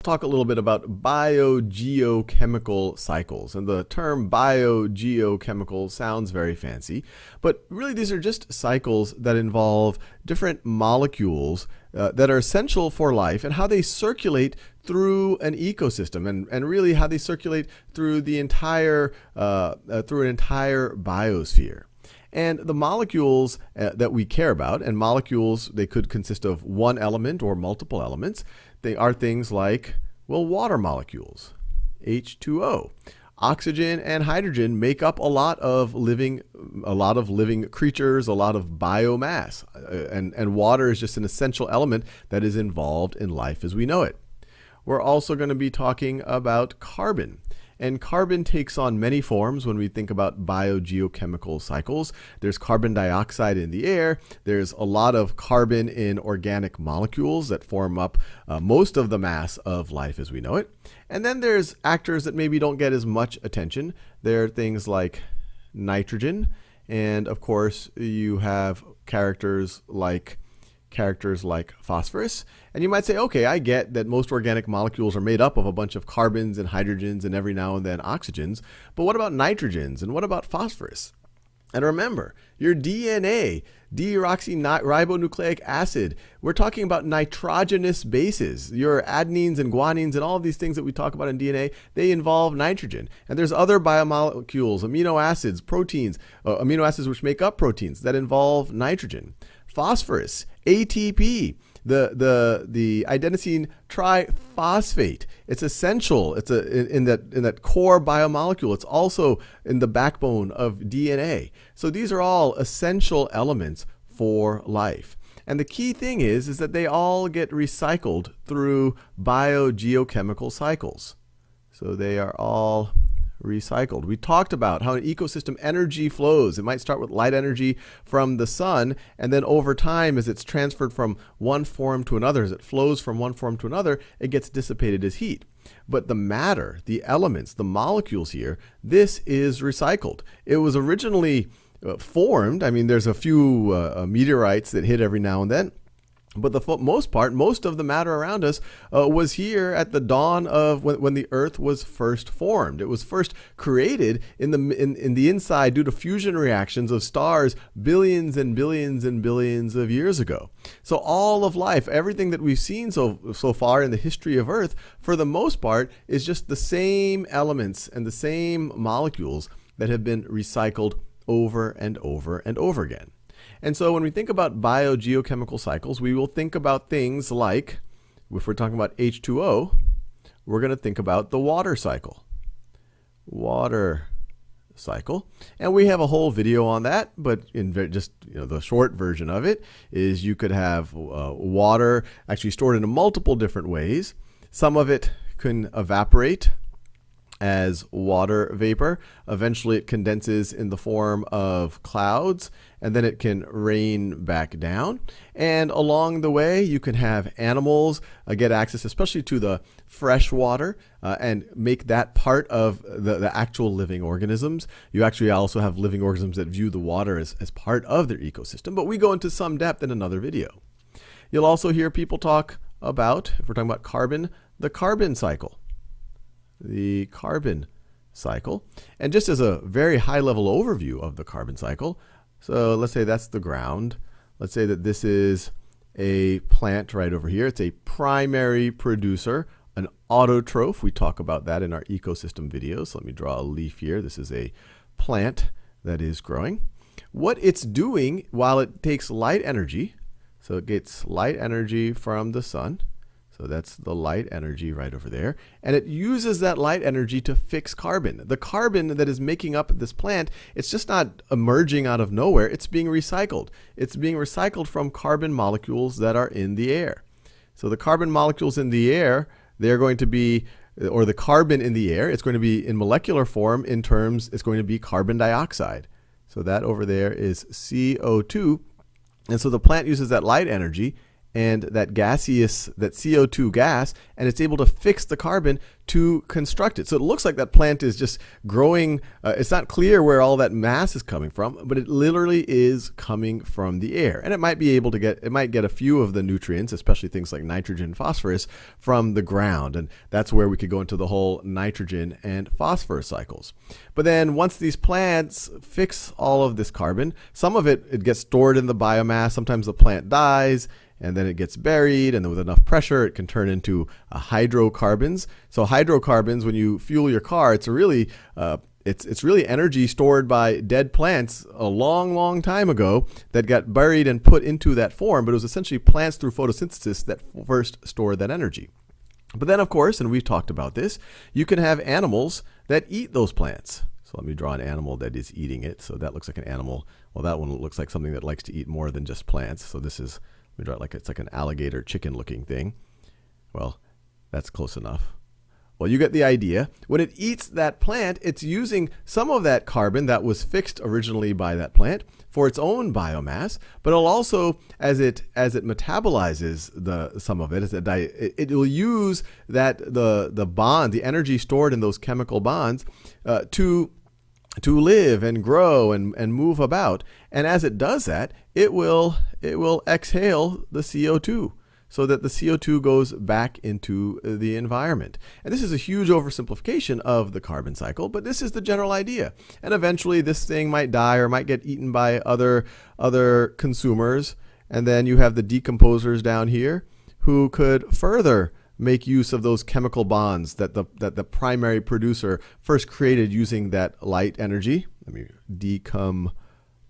talk a little bit about biogeochemical cycles. And the term biogeochemical sounds very fancy, but really these are just cycles that involve different molecules that are essential for life and how they circulate through an ecosystem, and really how they circulate through the entire through an entire biosphere. And the molecules that we care about, and molecules, they could consist of one element or multiple elements. They are things like, well, water molecules, H2O. Oxygen and hydrogen make up a lot of living creatures, a lot of biomass. And water is just an essential element that is involved in life as we know it. We're also going to be talking about carbon. And carbon takes on many forms when we think about biogeochemical cycles. There's carbon dioxide in the air. There's a lot of carbon in organic molecules that form up most of the mass of life as we know it. And then there's actors that maybe don't get as much attention. There are things like nitrogen. And of course, you have characters like phosphorus. And you might say, okay, I get that most organic molecules are made up of a bunch of carbons and hydrogens and every now and then oxygens, but what about nitrogens and what about phosphorus? And remember, your DNA, deoxyribonucleic acid, we're talking about nitrogenous bases. Your adenines and guanines and all of these things that we talk about in DNA, they involve nitrogen. And there's other biomolecules, amino acids, proteins, amino acids which make up proteins that involve nitrogen. Phosphorus, ATP, the adenosine triphosphate. It's essential. It's in that core biomolecule. It's also in the backbone of DNA. So these are all essential elements for life. And the key thing is that they all get recycled through biogeochemical cycles. So they are all recycled. We talked about how an ecosystem energy flows. It might start with light energy from the sun, and then over time, as it's transferred from one form to another, as it flows from one form to another, it gets dissipated as heat. But the matter, the elements, the molecules here, this is recycled. It was originally formed. I mean, there's a few meteorites that hit every now and then. But the most part, most of the matter around us was here at the dawn of when the Earth was first formed. It was first created in the inside due to fusion reactions of stars billions and billions and billions of years ago. So all of life, everything that we've seen so far in the history of Earth, for the most part, is just the same elements and the same molecules that have been recycled over and over and over again. And so when we think about biogeochemical cycles, we will think about things like, if we're talking about H2O, we're going to think about the water cycle. Water cycle. And we have a whole video on that, but in just the short version of it is you could have water actually stored in multiple different ways. Some of it can evaporate as water vapor. Eventually it condenses in the form of clouds, and then it can rain back down. And along the way, you can have animals get access, especially to the fresh water, and make that part of the actual living organisms. You actually also have living organisms that view the water as part of their ecosystem, but we go into some depth in another video. You'll also hear people talk about, if we're talking about carbon, the carbon cycle. The carbon cycle. And just as a very high level overview of the carbon cycle, so let's say that's the ground. Let's say that this is a plant right over here. It's a primary producer, an autotroph. We talk about that in our ecosystem videos. So let me draw a leaf here. This is a plant that is growing. What it's doing while it takes light energy, so it gets light energy from the sun. So that's the light energy right over there. And it uses that light energy to fix carbon. The carbon that is making up this plant, it's just not emerging out of nowhere. It's being recycled. It's being recycled from carbon molecules that are in the air. So the carbon molecules in the air, they're going to be, or the carbon in the air, it's going to be in molecular form in terms, it's going to be carbon dioxide. So that over there is CO2. And so the plant uses that light energy and that CO2 gas, and it's able to fix the carbon to construct it. So it looks like that plant is just growing. It's not clear where all that mass is coming from, but it literally is coming from the air. And it might get a few of the nutrients, especially things like nitrogen and phosphorus, from the ground. And that's where we could go into the whole nitrogen and phosphorus cycles. But then once these plants fix all of this carbon, some of it gets stored in the biomass. Sometimes the plant dies, and then it gets buried, and then with enough pressure, it can turn into hydrocarbons. So hydrocarbons, when you fuel your car, it's really energy stored by dead plants a long, long time ago that got buried and put into that form, but it was essentially plants through photosynthesis that first stored that energy. But then, of course, and we've talked about this, you can have animals that eat those plants. So let me draw an animal that is eating it. So that looks like an animal. Well, that one looks like something that likes to eat more than just plants. So this is, let me draw it like it's like an alligator chicken looking thing. Well, that's close enough. Well, you get the idea. When it eats that plant, it's using some of that carbon that was fixed originally by that plant for its own biomass, but it'll also, as it metabolizes some of it, it will use the bond, the energy stored in those chemical bonds, to live and grow and move about. And as it does that, it will exhale the CO2. So that the CO2 goes back into the environment. And this is a huge oversimplification of the carbon cycle, but this is the general idea. And eventually this thing might die or might get eaten by other consumers. And then you have the decomposers down here who could further make use of those chemical bonds that the primary producer first created using that light energy. Let me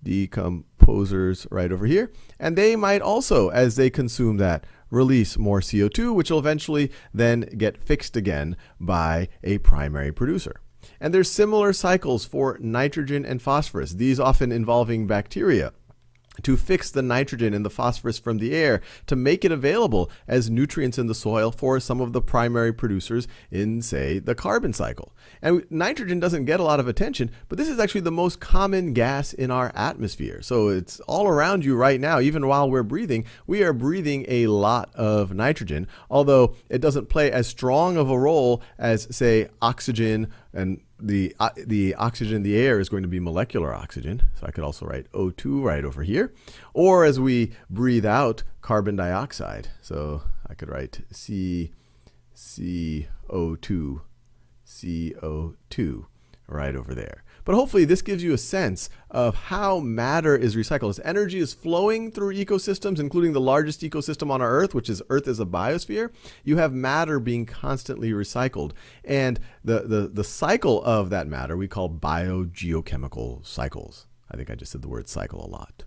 decomposers right over here. And they might also, as they consume that, release more CO2, which will eventually then get fixed again by a primary producer. And there's similar cycles for nitrogen and phosphorus, these often involving bacteria, to fix the nitrogen and the phosphorus from the air to make it available as nutrients in the soil for some of the primary producers in, say, the carbon cycle. And nitrogen doesn't get a lot of attention, but this is actually the most common gas in our atmosphere. So it's all around you right now. Even while we're breathing, we are breathing a lot of nitrogen, although it doesn't play as strong of a role as, say, oxygen. And the oxygen in the air is going to be molecular oxygen. So I could also write O2 right over here. Or as we breathe out, carbon dioxide. So I could write CO2 right over there. But hopefully this gives you a sense of how matter is recycled. As energy is flowing through ecosystems, including the largest ecosystem on our Earth, which is Earth as a biosphere, you have matter being constantly recycled. And the cycle of that matter we call biogeochemical cycles. I think I just said the word cycle a lot.